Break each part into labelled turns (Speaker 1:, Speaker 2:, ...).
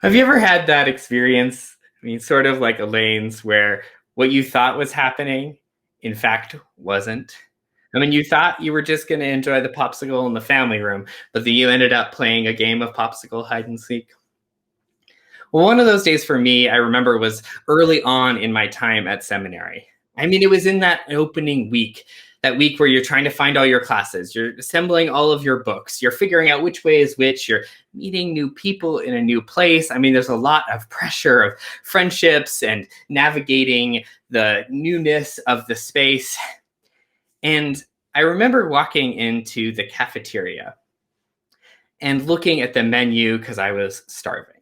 Speaker 1: Have you ever had that experience? I mean, sort of like Elaine's, where what you thought was happening, in fact, wasn't. I mean, you thought you were just going to enjoy the popsicle in the family room, but then you ended up playing a game of popsicle hide and seek. Well, one of those days for me, I remember, was early on in my time at seminary. I mean, it was in that opening week, that week where you're trying to find all your classes, you're assembling all of your books, you're figuring out which way is which, you're meeting new people in a new place. I mean, there's a lot of pressure of friendships and navigating the newness of the space. And I remember walking into the cafeteria and looking at the menu because I was starving.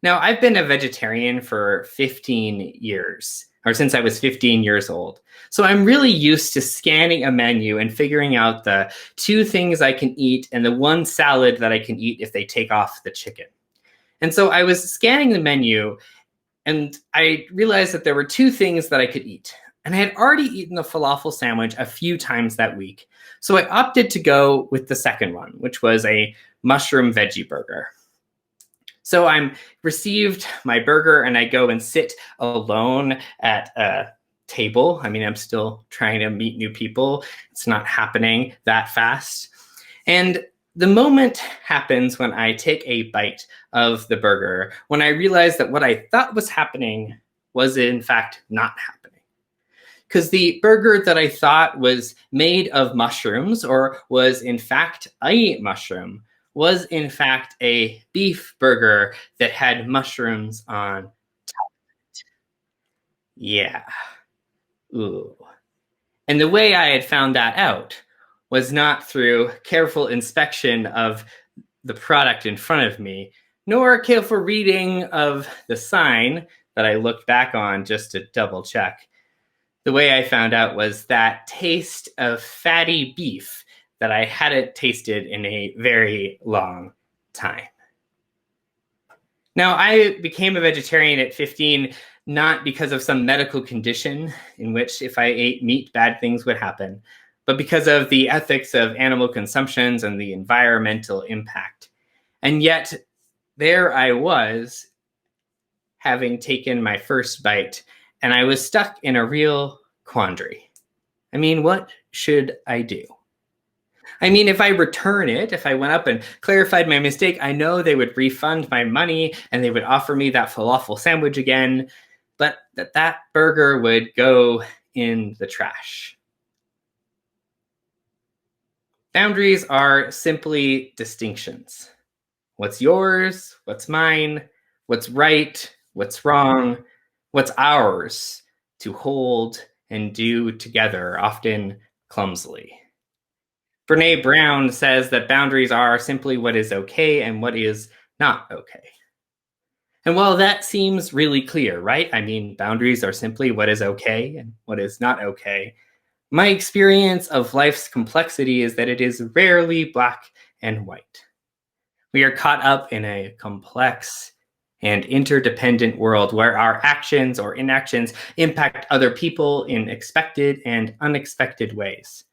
Speaker 1: Now, I've been a vegetarian for 15 years, or since I was 15 years old. So I'm really used to scanning a menu and figuring out the two things I can eat and the one salad that I can eat if they take off the chicken. And so I was scanning the menu and I realized that there were two things that I could eat. And I had already eaten the falafel sandwich a few times that week. So I opted to go with the second one, which was a mushroom veggie burger. So I'm received my burger and I go and sit alone at a table. I mean, I'm still trying to meet new people. It's not happening that fast. And the moment happens when I take a bite of the burger, when I realize that what I thought was happening was in fact not happening. Because the burger that I thought was made of mushrooms, or was in fact a mushroom, was in fact a beef burger that had mushrooms on top of it. Yeah. Ooh. And the way I had found that out was not through careful inspection of the product in front of me, nor careful reading of the sign that I looked back on just to double check. The way I found out was that taste of fatty beef that I hadn't tasted in a very long time. Now, I became a vegetarian at 15, not because of some medical condition in which if I ate meat, bad things would happen, but because of the ethics of animal consumptions and the environmental impact. And yet, there I was, having taken my first bite, and I was stuck in a real quandary. I mean, what should I do? I mean, if I return it, if I went up and clarified my mistake, I know they would refund my money and they would offer me that falafel sandwich again, but that burger would go in the trash. Boundaries are simply distinctions. What's yours? What's mine? What's right? What's wrong? What's ours to hold and do together, often clumsily. Brene Brown says that boundaries are simply what is okay and what is not okay. And while that seems really clear, right? I mean, boundaries are simply what is okay and what is not okay. My experience of life's complexity is that it is rarely black and white. We are caught up in a complex and interdependent world where our actions or inactions impact other people in expected and unexpected ways.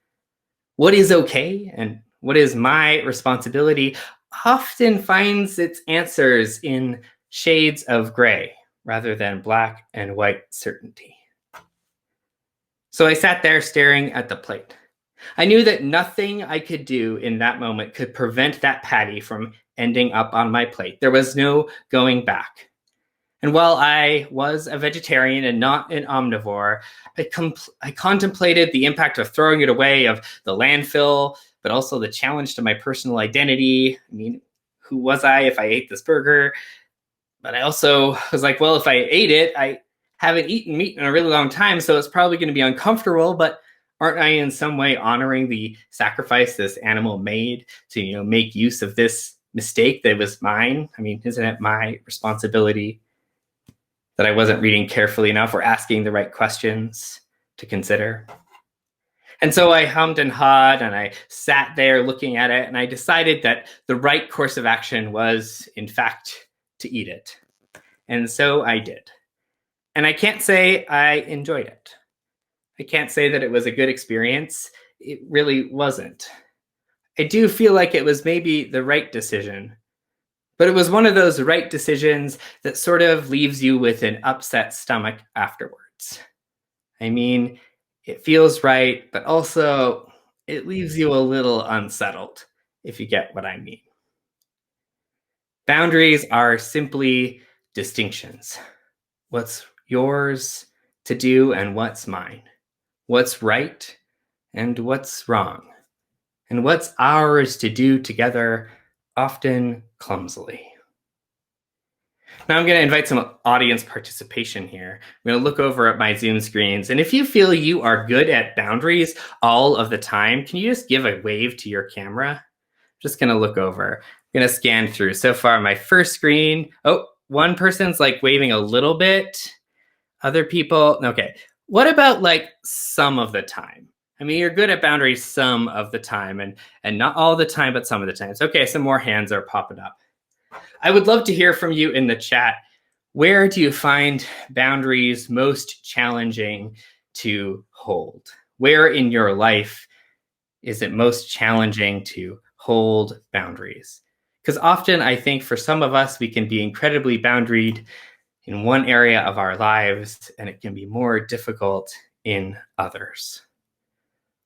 Speaker 1: What is okay and what is my responsibility often finds its answers in shades of gray rather than black and white certainty. So I sat there staring at the plate. I knew that nothing I could do in that moment could prevent that patty from ending up on my plate. There was no going back. And while I was a vegetarian and not an omnivore, I contemplated the impact of throwing it away, of the landfill, but also the challenge to my personal identity. I mean, who was I if I ate this burger? But I also was like, well, if I ate it, I haven't eaten meat in a really long time, so it's probably going to be uncomfortable, but aren't I in some way honoring the sacrifice this animal made to, make use of this mistake that was mine? I mean, isn't it my responsibility that I wasn't reading carefully enough or asking the right questions to consider? And so I hummed and hawed and I sat there looking at it, and I decided that the right course of action was, in fact, to eat it. And so I did. And I can't say I enjoyed it. I can't say that it was a good experience. It really wasn't. I do feel like it was maybe the right decision, But it was one of those right decisions that sort of leaves you with an upset stomach afterwards. I mean, it feels right, but also it leaves you a little unsettled, if you get what I mean. Boundaries are simply distinctions. What's yours to do and what's mine? What's right and what's wrong? And what's ours to do together, often clumsily? Now I'm going to invite some audience participation here. I'm going to look over at my Zoom screens. And if you feel you are good at boundaries all of the time, can you just give a wave to your camera? Just going to look over. I'm going to scan through. So far, my first screen. Oh, one person's like waving a little bit. Other people, okay. What about like some of the time? I mean, you're good at boundaries some of the time and not all the time, but some of the times. Okay, some more hands are popping up. I would love to hear from you in the chat. Where do you find boundaries most challenging to hold? Where in your life is it most challenging to hold boundaries? Because often I think for some of us, we can be incredibly boundaried in one area of our lives, and it can be more difficult in others.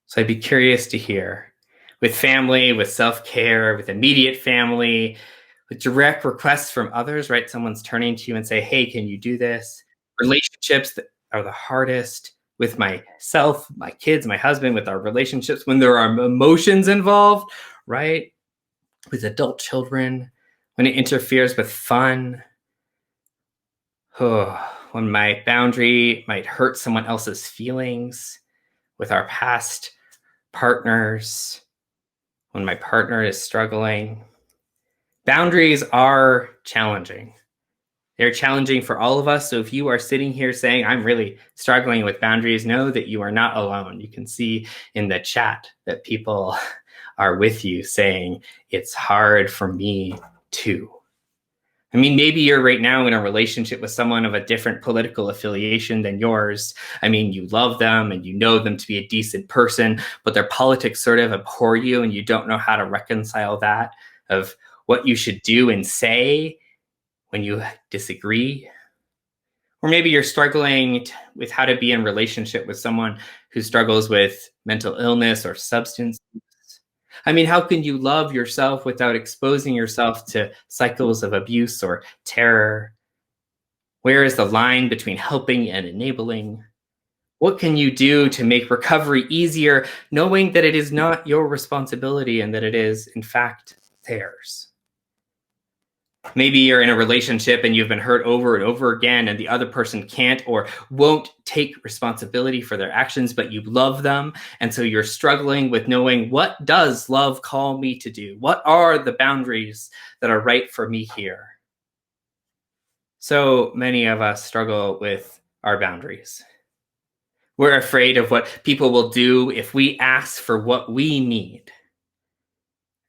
Speaker 1: So I'd be curious to hear with family, with self-care, with immediate family, with direct requests from others, right? Someone's turning to you and say, hey, can you do this? Relationships that are the hardest with myself, my kids, my husband, with our relationships, when there are emotions involved, right? With adult children, when it interferes with fun. Oh, when my boundary might hurt someone else's feelings, with our past partners, when my partner is struggling. Boundaries are challenging. They're challenging for all of us. So if you are sitting here saying, I'm really struggling with boundaries, know that you are not alone. You can see in the chat that people are with you saying, it's hard for me too. I mean, maybe you're right now in a relationship with someone of a different political affiliation than yours. I mean, you love them and you know them to be a decent person, but their politics sort of abhor you and you don't know how to reconcile that of what you should do and say when you disagree. Or maybe you're struggling with how to be in relationship with someone who struggles with mental illness or substance use. I mean, how can you love yourself without exposing yourself to cycles of abuse or terror? Where is the line between helping and enabling? What can you do to make recovery easier, knowing that it is not your responsibility and that it is, in fact, theirs? Maybe you're in a relationship and you've been hurt over and over again, and the other person can't or won't take responsibility for their actions, but you love them. And so you're struggling with knowing, what does love call me to do? What are the boundaries that are right for me here? So many of us struggle with our boundaries. We're afraid of what people will do if we ask for what we need.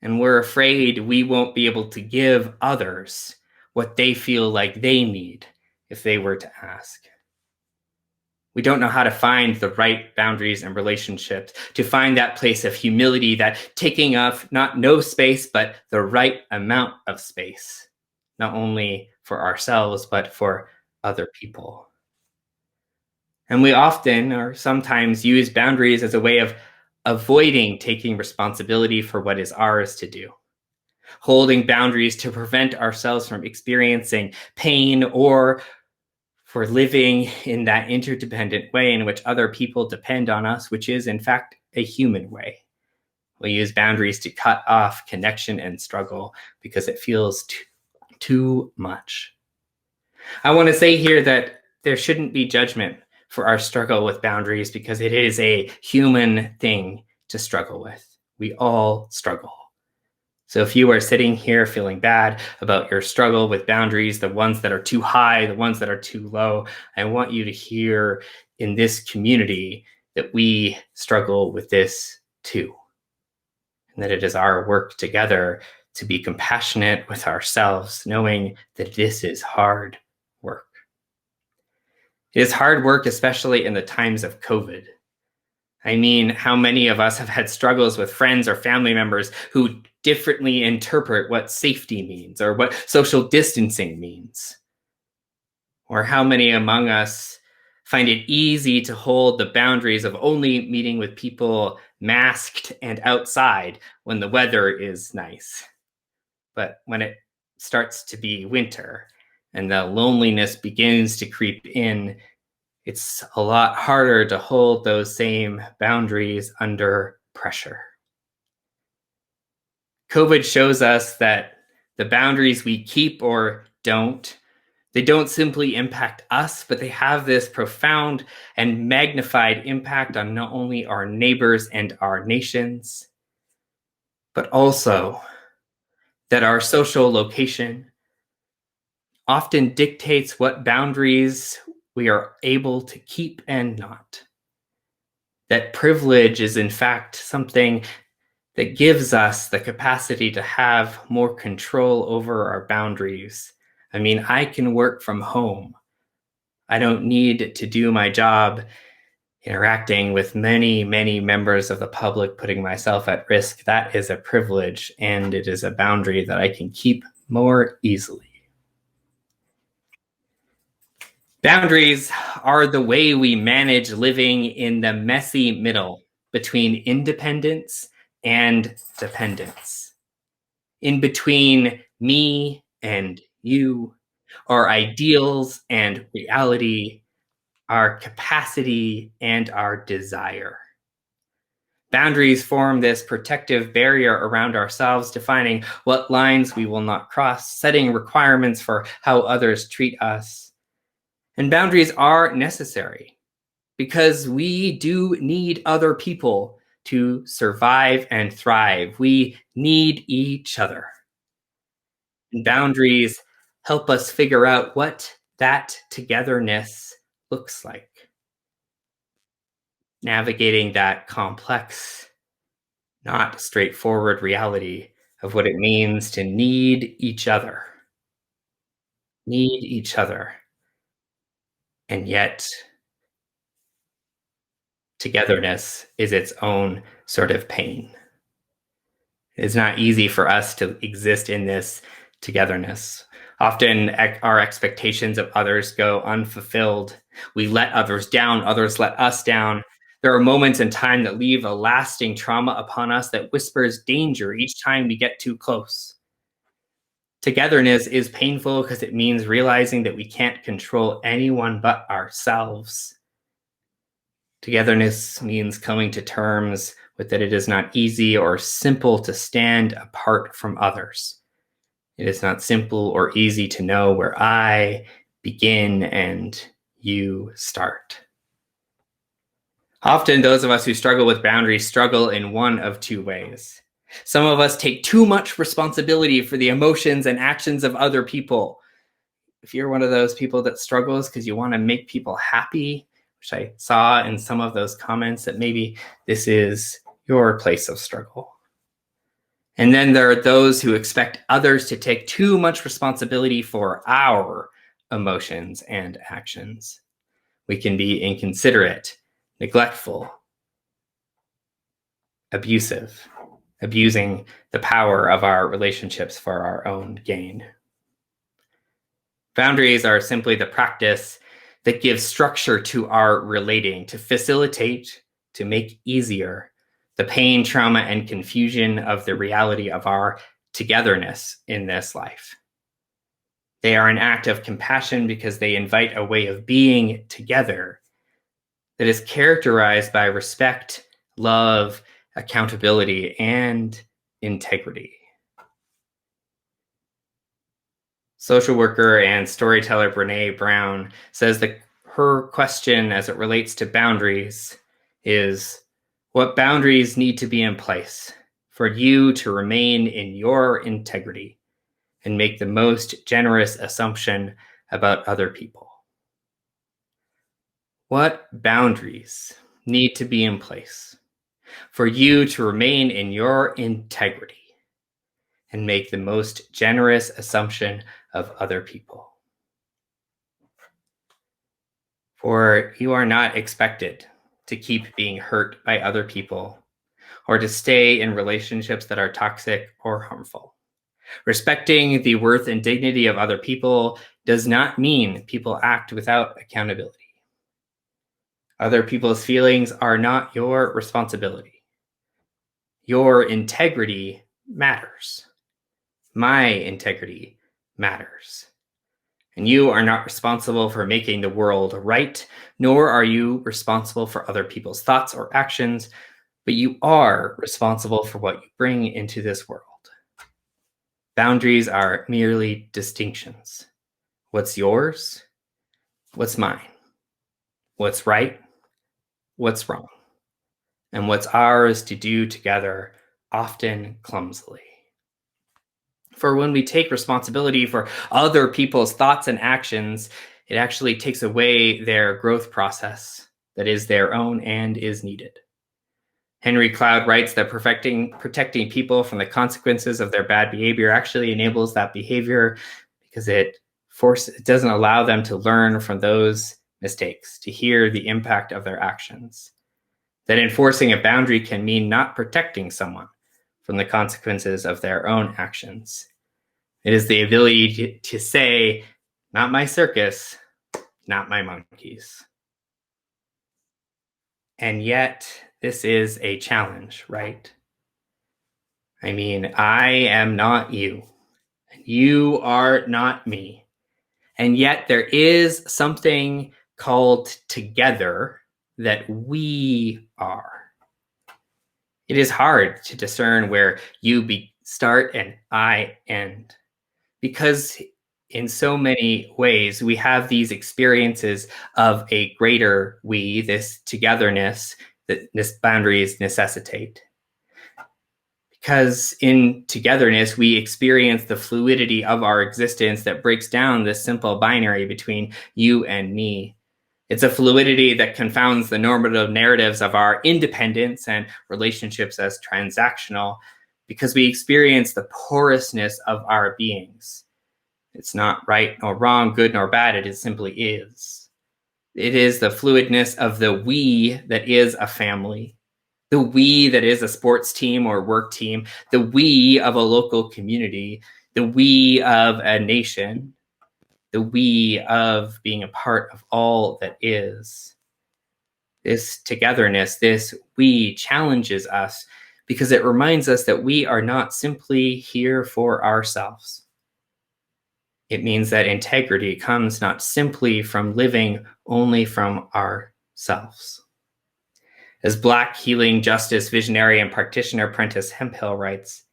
Speaker 1: And we're afraid we won't be able to give others what they feel like they need if they were to ask. We don't know how to find the right boundaries and relationships, to find that place of humility, that taking up not no space, but the right amount of space, not only for ourselves, but for other people. And we often or sometimes use boundaries as a way of avoiding taking responsibility for what is ours to do. Holding boundaries to prevent ourselves from experiencing pain or for living in that interdependent way in which other people depend on us, which is in fact a human way. We use boundaries to cut off connection and struggle because it feels too much. I want to say here that there shouldn't be judgment for our struggle with boundaries because it is a human thing to struggle with. We all struggle. So if you are sitting here feeling bad about your struggle with boundaries, the ones that are too high, the ones that are too low, I want you to hear in this community that we struggle with this too. And that it is our work together to be compassionate with ourselves, knowing that this is hard work. It is hard work, especially in the times of COVID. I mean, how many of us have had struggles with friends or family members who differently interpret what safety means or what social distancing means. Or how many among us find it easy to hold the boundaries of only meeting with people masked and outside when the weather is nice. But when it starts to be winter and the loneliness begins to creep in, it's a lot harder to hold those same boundaries under pressure. COVID shows us that the boundaries we keep or don't, they don't simply impact us, but they have this profound and magnified impact on not only our neighbors and our nations, but also that our social location often dictates what boundaries we are able to keep and not. That privilege is, in fact, something that gives us the capacity to have more control over our boundaries. I mean, I can work from home. I don't need to do my job interacting with many, many members of the public, putting myself at risk. That is a privilege, and it is a boundary that I can keep more easily. Boundaries are the way we manage living in the messy middle between independence and dependence, in between me and you, our ideals and reality, our capacity and our desire. Boundaries form this protective barrier around ourselves, defining what lines we will not cross, setting requirements for how others treat us. And boundaries are necessary because we do need other people to survive and thrive. We need each other. And boundaries help us figure out what that togetherness looks like. Navigating that complex, not straightforward reality of what it means to need each other. Need each other. And yet, togetherness is its own sort of pain. It's not easy for us to exist in this togetherness. Often our expectations of others go unfulfilled. We let others down, others let us down. There are moments in time that leave a lasting trauma upon us that whispers danger each time we get too close. Togetherness is painful because it means realizing that we can't control anyone but ourselves. Togetherness means coming to terms with that it is not easy or simple to stand apart from others. It is not simple or easy to know where I begin and you start. Often, those of us who struggle with boundaries struggle in one of two ways. Some of us take too much responsibility for the emotions and actions of other people. If you're one of those people that struggles because you want to make people happy, which I saw in some of those comments, that maybe this is your place of struggle. And then there are those who expect others to take too much responsibility for our emotions and actions. We can be inconsiderate, neglectful, abusive, abusing the power of our relationships for our own gain. Boundaries are simply the practice that gives structure to our relating, to facilitate, to make easier the pain, trauma, and confusion of the reality of our togetherness in this life. They are an act of compassion because they invite a way of being together that is characterized by respect, love, accountability, and integrity. Social worker and storyteller Brene Brown says that her question as it relates to boundaries is, what boundaries need to be in place for you to remain in your integrity and make the most generous assumption about other people? What boundaries need to be in place for you to remain in your integrity and make the most generous assumption of other people? For you are not expected to keep being hurt by other people or to stay in relationships that are toxic or harmful. Respecting the worth and dignity of other people does not mean people act without accountability. Other people's feelings are not your responsibility. Your integrity matters. My integrity matters. And you are not responsible for making the world right, nor are you responsible for other people's thoughts or actions, but you are responsible for what you bring into this world. Boundaries are merely distinctions. What's yours? What's mine? What's right? What's wrong? And what's ours to do together, often clumsily. For when we take responsibility for other people's thoughts and actions, it actually takes away their growth process that is their own and is needed. Henry Cloud writes that protecting people from the consequences of their bad behavior actually enables that behavior because it doesn't allow them to learn from those mistakes, to hear the impact of their actions. That enforcing a boundary can mean not protecting someone from the consequences of their own actions. It is the ability to say, not my circus, not my monkeys. And yet, this is a challenge, right? I mean, I am not you, and you are not me. And yet, there is something called together that we are. It is hard to discern where you start and I end, because in so many ways we have these experiences of a greater we, this togetherness that this boundaries necessitate. Because in togetherness, we experience the fluidity of our existence that breaks down this simple binary between you and me. It's a fluidity that confounds the normative narratives of our independence and relationships as transactional, because we experience the porousness of our beings. It's not right nor wrong, good nor bad, it simply is. It is the fluidness of the we that is a family, the we that is a sports team or work team, the we of a local community, the we of a nation, the we of being a part of all that is. This togetherness, this we challenges us because it reminds us that we are not simply here for ourselves. It means that integrity comes not simply from living only from ourselves. As Black healing justice visionary and practitioner Prentice Hemphill writes,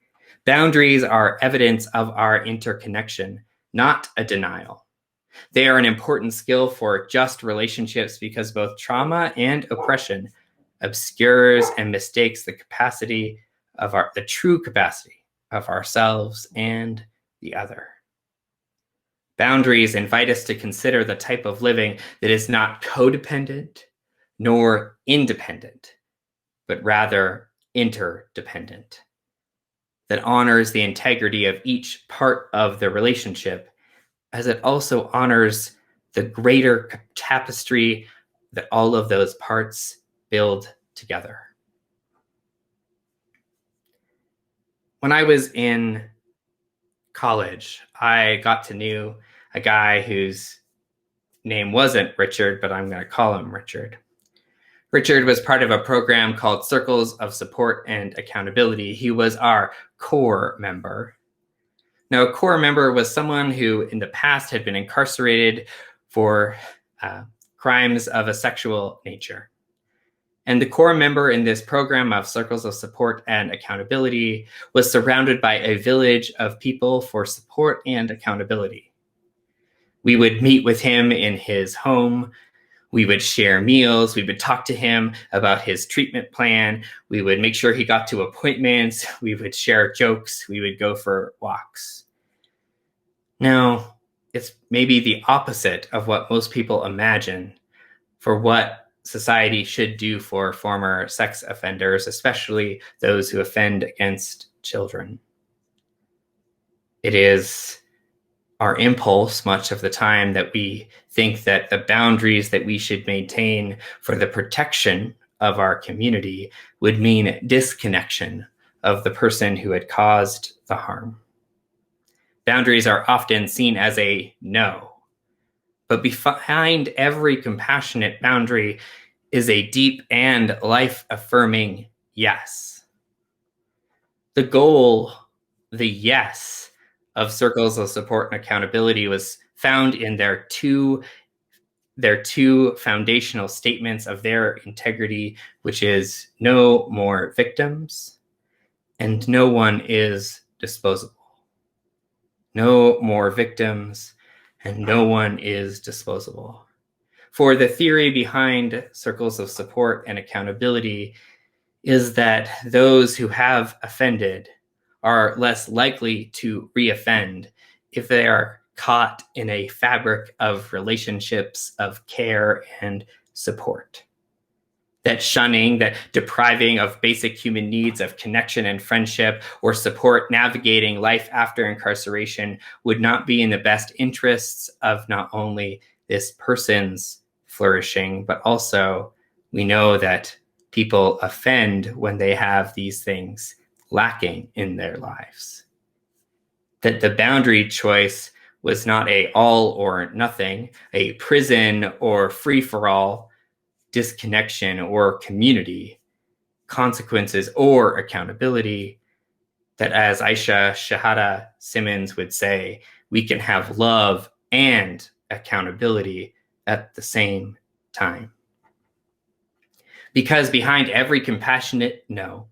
Speaker 1: boundaries are evidence of our interconnection, not a denial. They are an important skill for just relationships because both trauma and oppression obscures and mistakes the true capacity of ourselves and the other. Boundaries invite us to consider the type of living that is not codependent nor independent, but rather interdependent, that honors the integrity of each part of the relationship, as it also honors the greater tapestry that all of those parts build together. When I was in college, I got to know a guy whose name wasn't Richard, but I'm going to call him Richard. Richard was part of a program called Circles of Support and Accountability. He was our core member. Now, a core member was someone who in the past had been incarcerated for crimes of a sexual nature. And the core member in this program of Circles of Support and Accountability was surrounded by a village of people for support and accountability. We would meet with him in his home. We would share meals. We would talk to him about his treatment plan. We would make sure he got to appointments. We would share jokes. We would go for walks. Now, it's maybe the opposite of what most people imagine for what society should do for former sex offenders, especially those who offend against children. It is our impulse much of the time that we think that the boundaries that we should maintain for the protection of our community would mean disconnection of the person who had caused the harm. Boundaries are often seen as a no, but behind every compassionate boundary is a deep and life-affirming yes. The goal, the yes, of circles of support and accountability was found in their two foundational statements of their integrity, which is no more victims and no one is disposable. No more victims and no one is disposable. For the theory behind circles of support and accountability is that those who have offended are less likely to reoffend if they are caught in a fabric of relationships of care and support. That shunning, that depriving of basic human needs of connection and friendship or support navigating life after incarceration would not be in the best interests of not only this person's flourishing, but also we know that people offend when they have these things lacking in their lives. That the boundary choice was not a all or nothing, a prison or free-for-all, disconnection or community, consequences or accountability, that as Aisha Shahada Simmons would say, we can have love and accountability at the same time. Because behind every compassionate no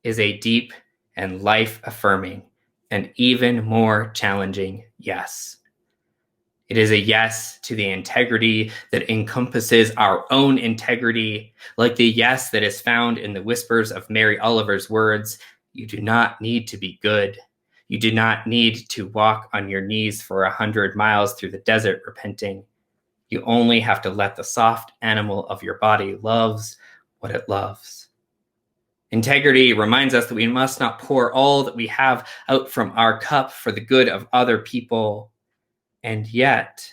Speaker 1: is a deep and life-affirming and even more challenging yes. It is a yes to the integrity that encompasses our own integrity, like the yes that is found in the whispers of Mary Oliver's words, you do not need to be good. You do not need to walk on your knees for 100 miles through the desert repenting. You only have to let the soft animal of your body loves what it loves. Integrity reminds us that we must not pour all that we have out from our cup for the good of other people. And yet,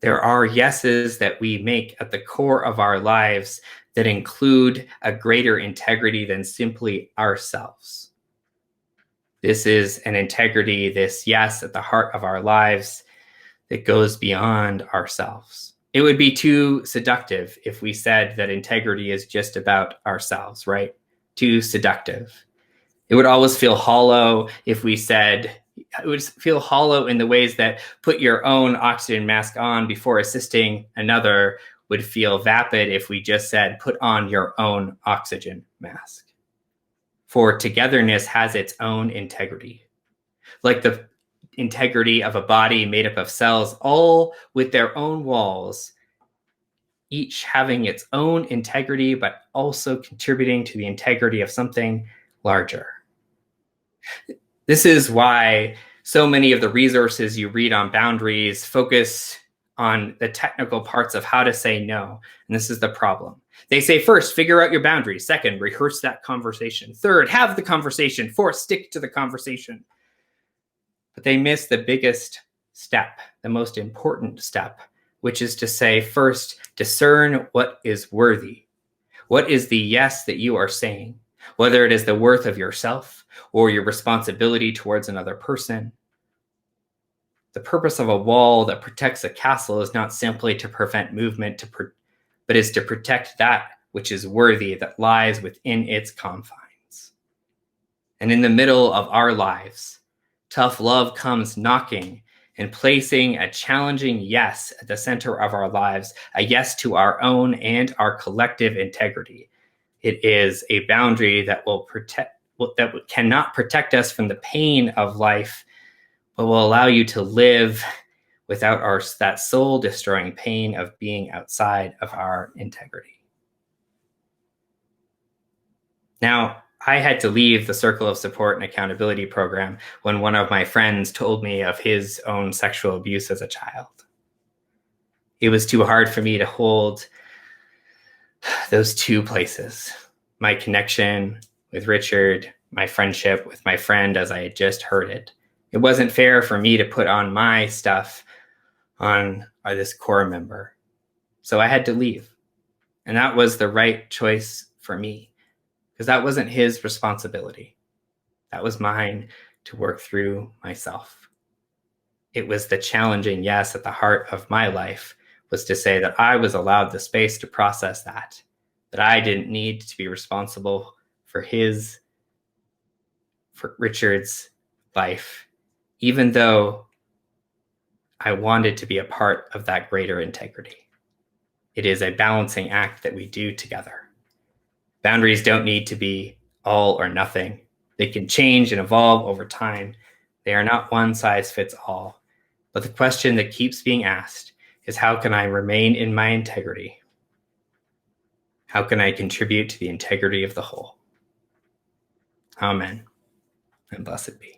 Speaker 1: there are yeses that we make at the core of our lives that include a greater integrity than simply ourselves. This is an integrity, this yes at the heart of our lives that goes beyond ourselves. It would be too seductive if we said that integrity is just about ourselves, right? Too seductive. It would always feel hollow if we said, it would feel hollow in the ways that put your own oxygen mask on before assisting another would feel vapid if we just said, put on your own oxygen mask. For togetherness has its own integrity. Like the integrity of a body made up of cells, all with their own walls, each having its own integrity, but also contributing to the integrity of something larger. This is why so many of the resources you read on boundaries focus on the technical parts of how to say no. And this is the problem. They say, first, figure out your boundaries. Second, rehearse that conversation. Third, have the conversation. Fourth, stick to the conversation. But they miss the biggest step, the most important step, which is to say, first, discern what is worthy. What is the yes that you are saying? Whether it is the worth of yourself or your responsibility towards another person. The purpose of a wall that protects a castle is not simply to prevent movement, but is to protect that which is worthy, that lies within its confines. And in the middle of our lives, tough love comes knocking and placing a challenging yes at the center of our lives, a yes to our own and our collective integrity. It is a boundary that cannot protect us from the pain of life, but will allow you to live without that soul-destroying pain of being outside of our integrity. Now, I had to leave the Circle of Support and Accountability program when one of my friends told me of his own sexual abuse as a child. It was too hard for me to hold those two places, my connection with Richard, my friendship with my friend as I had just heard it. It wasn't fair for me to put on my stuff on this core member. So I had to leave. And that was the right choice for me, because that wasn't his responsibility. That was mine to work through myself. It was the challenging yes at the heart of my life, was to say that I was allowed the space to process that I didn't need to be responsible for Richard's life, even though I wanted to be a part of that greater integrity. It is a balancing act that we do together. Boundaries don't need to be all or nothing. They can change and evolve over time. They are not one size fits all. But the question that keeps being asked is, how can I remain in my integrity? How can I contribute to the integrity of the whole? Amen, and blessed be.